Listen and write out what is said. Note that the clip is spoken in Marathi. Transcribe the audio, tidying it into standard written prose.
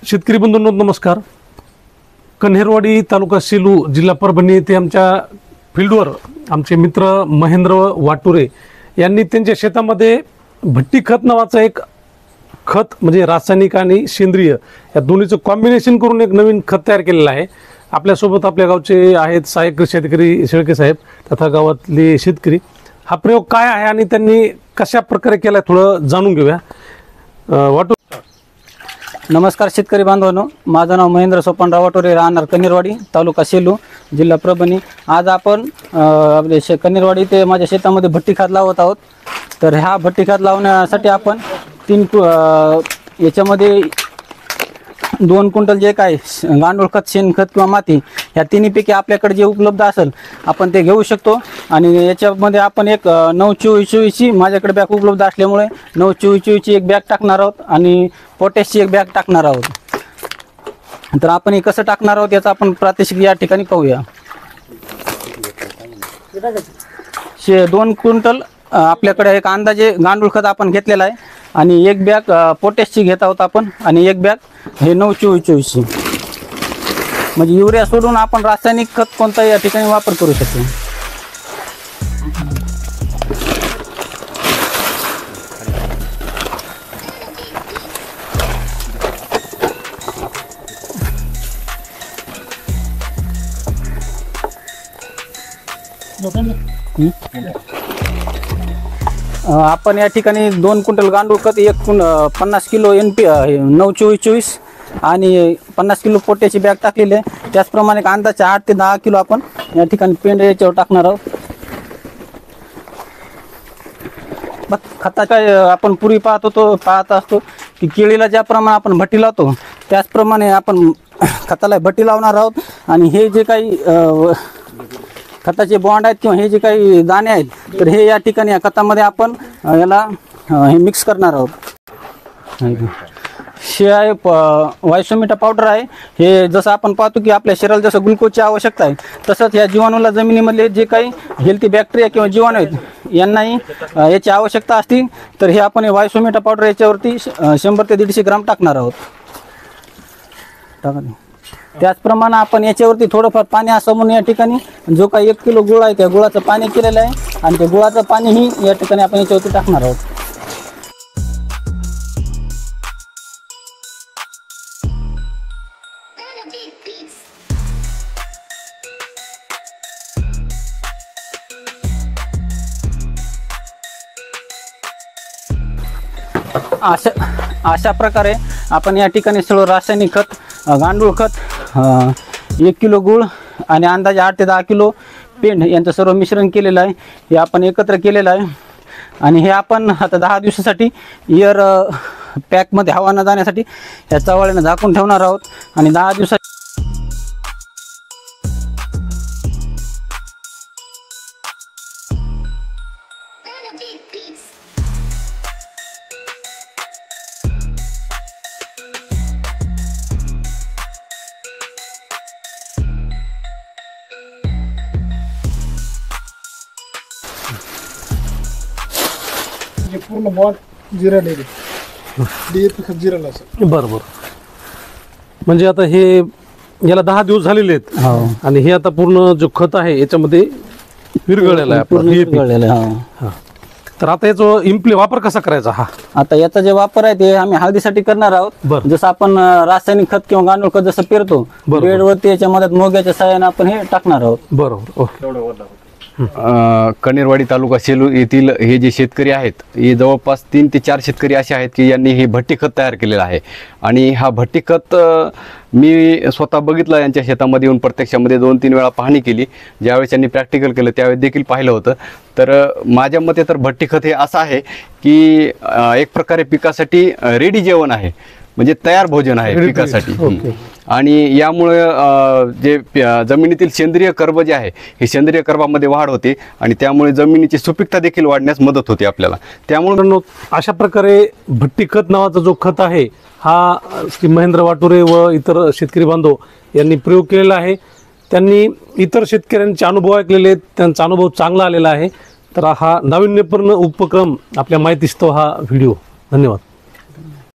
शेतकरी बंधूंनो नमस्कार। कन्हेरवाडी तालुका सेलू जिल्हा परभणी येथे आमच्या फील्डवर आमचे मित्र महेंद्र वाटुरे यांनी त्यांच्या शेतामध्ये भट्टी खत नावाचं एक खत म्हणजे रासायनिक आणि सेंद्रिय या दोन्हीचं कॉम्बिनेशन करून एक नवीन खत तयार केलेलं आहे। आपल्यासोबत आपल्या गावचे आहेत सहाय्यक शेतकरी शेळके साहेब तथा गावातले शेतकरी। हा प्रयोग काय आहे आणि त्यांनी कशा प्रकारे केला थोडं जाणून घेऊया। वाटू नमस्कार शेतकरी बांधवांनो, माझं नाव महेंद्र सोपानराव वाटुरे, राहणार कन्हेरवाडी तालुका सेलू जिल्हा परभणी। आज आपण आपले कन्हेरवाडी ते माझ्या शेतामध्ये भट्टी खत लावत आहोत। तर ह्या भट्टी खत लावण्यासाठी आपण याच्यामध्ये 2 क्विंटल जे काय गांडूळ खत, शेणखत किंवा माती ह्या तिन्हीपैकी आपल्याकडे जे उपलब्ध असेल आपण ते घेऊ शकतो। आणि याच्यामध्ये आपण एक 9-24-24 माझ्याकडे बॅग उपलब्ध असल्यामुळे 9-24-24 ची एक बॅग टाकणार आहोत आणि पोटॅशची एक बॅग टाकणार आहोत। तर आपण हे कसं टाकणार आहोत याचा आपण प्रात्यक्षिक या ठिकाणी पाहूया। 2 क्विंटल आपल्याकडे एक अंदाजे गांडूळ खत आपण घेतलेला आहे आणि एक बॅग पोटॅशची घेत आहोत आपण आणि एक बॅग हे 9-24-24 म्हणजे युरिया सोडून आपण रासायनिक खत कोणता या ठिकाणी वापर करू शकतो। आपण या ठिकाणी 2 क्विंटल गांडूळ खत, 50 किलो NP 9-24-24 आणि 50 किलो पोट्याची बॅग टाकलेली आहे। त्याचप्रमाणे अंदाजे 8 ते 10 किलो आपण या ठिकाणी पेंड याच्यावर टाकणार आहोत। खताचा आपण पूर्वी पाहत असतो की केळीला ज्याप्रमाणे आपण भट्टी लावतो त्याचप्रमाणे आपण खताला भट्टी लावणार आहोत। आणि हे जे काही खताचे बॉन्ड आहेत किंवा हे जे काही दाणे आहेत तर हे या ठिकाणी या खतामध्ये आपण याला हे मिक्स करणार आहोत। शिवाय वायसोमिटा पावडर आहे। हे जसं आपण पाहतो की आपल्या शरीराला जसं ग्लुकोजची आवश्यकता आहे तसंच या जीवाणूला जमिनीमधले जे काही हेल्थी बॅक्टेरिया किंवा जीवाणू आहेत यांनाही याची आवश्यकता असते। तर हे आपण वायसोमिटा पावडर याच्यावरती 100 ते 150 ग्राम टाकणार आहोत। त्याचप्रमाणे आपण याच्यावरती थोडंफार पाणी असं म्हणून या ठिकाणी जो काही 1 किलो गुळ आहे त्या गुळाचं पाणी केलेलं आहे आणि त्या गुळाचं पाणीही या ठिकाणी आपण याच्यावरती टाकणार आहोत। अशा प्रकारे आपण या ठिकाणी सर्व रासायनिक खत, गांडूळ खत, 1 किलो गुळ आणि अंदाजे 8 ते 10 किलो पेंड यांचं सर्व मिश्रण केलेलं आहे। हे आपण एकत्र केलेलं आहे आणि हे आपण आता 10 दिवसासाठी एअर पॅकमध्ये हवा न जाण्यासाठी या चवाळ्यानं झाकून ठेवणार आहोत आणि 10 दिवसात पूर्ण बॉन्ड जिरले DAP खत जिरलं असं। बरोबर, म्हणजे आता हे याला 10 दिवस झालेले आहेत आणि हे आता पूर्ण जो खत आहे याच्यामध्ये विरघळलेला आहे आपला DAP। तर आता याचा वापर कसा करायचा? आता याचा जे वापर आहे ते आम्ही हळदीसाठी करणार आहोत। जसं आपण रासायनिक खत किंवा गांडूळ खत जसं पेरतो बेडवरती याच्या मदत मोग्याच्या सहाय्याने आपण हे टाकणार आहोत। बरोबर। कन्हेरवाडी तालुका सेलू येथील हे जे शेतकरी आहेत हे जवळपास 3 ते 4 शेतकरी असे आहेत की यांनी हे भट्टी खत तयार केलेलं आहे। आणि हा भट्टी खत मी स्वतः बघितलं, यांच्या शेतामध्ये येऊन प्रत्यक्षामध्ये 2-3 वेळा पाहणी केली। ज्यावेळेस त्यांनी प्रॅक्टिकल केलं त्यावेळेस देखील पाहिलं होतं। तर माझ्या मते तर भट्टी खत हे असं आहे की एक प्रकारे पिकासाठी रेडी जेवण आहे, म्हणजे तयार भोजन आहे पिकासाठी। आणि यामुळे जे जमिनीतील सेंद्रिय कर्ब जे आहे हे सेंद्रिय कर्बामध्ये वाढ होते आणि त्यामुळे जमिनीची सुपीकता देखील वाढण्यास मदत होते आपल्याला। त्यामुळे अशा प्रकारे भट्टी खत नावाचा जो खत आहे हा श्री महेंद्र वाटुरे व इतर शेतकरी बांधव यांनी प्रयोग केलेला आहे। त्यांनी इतर शेतकऱ्यांचे अनुभव ऐकलेले आहेत, त्यांचा अनुभव चांगला आलेला आहे। तर हा नाविन्यपूर्ण उपक्रम आपल्या माहितीस्तव हा व्हिडिओ। धन्यवाद।